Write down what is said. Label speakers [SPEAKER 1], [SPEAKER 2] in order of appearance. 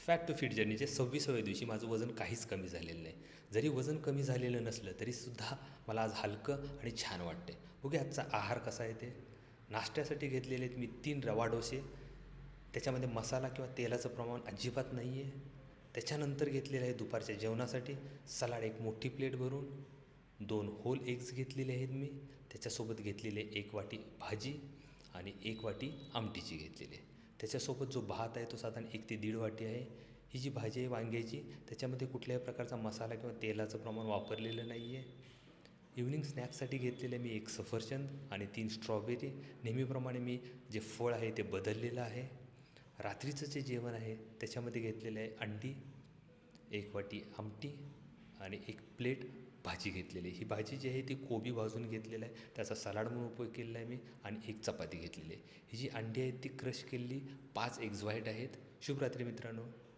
[SPEAKER 1] Fact to fit जर्नीचे 26व्या दिवशी माझं वजन काहीच कमी झालेलं नाही. जरी वजन कमी झालेलं नसलं तरीसुद्धा मला आज हलकं आणि छान वाटते. बघूया आजचा आहार कसा आहे ते. नाश्त्यासाठी घेतलेले आहेत मी 3 रवा डोसे. त्याच्यामध्ये मसाला किंवा तेलाचं प्रमाण अजिबात नाही आहे. त्याच्यानंतर घेतलेलं आहे दुपारच्या जेवणासाठी सलाड, एक मोठी प्लेट भरून 2 होल एग्स घेतलेले आहेत मी. त्याच्यासोबत घेतलेले 1 वाटी भाजी आणि 1 वाटी आमटीची घेतलेली आहे. त्याच्यासोबत जो भात आहे तो साधारण 1 ते 1.5 वाटी आहे. ही जी भाजी आहे वांग्याची, त्याच्यामध्ये कुठल्याही प्रकारचा मसाला किंवा तेलाचं प्रमाण वापरलेलं नाही आहे. इव्हनिंग स्नॅक्ससाठी घेतलेलं आहे मी 1 सफरचंद आणि 3 स्ट्रॉबेरी. नेहमीप्रमाणे मी जे फळ आहे ते बदललेलं आहे. रात्रीचं जे जेवण आहे त्याच्यामध्ये घेतलेलं आहे अंडी, 1 वाटी आमटी आणि 1 प्लेट भाजी घेतलेली आहे. ही भाजी जी आहे ती कोबी भाजून घेतलेला आहे, त्याचा सलाड म्हणून उपयोग केलेला आहे मी आणि 1 चपाती घेतलेली आहे. ही जी अंडी आहेत ती क्रश केलेली 5 एग्ज व्हाईट आहेत. शुभरात्री मित्रांनो.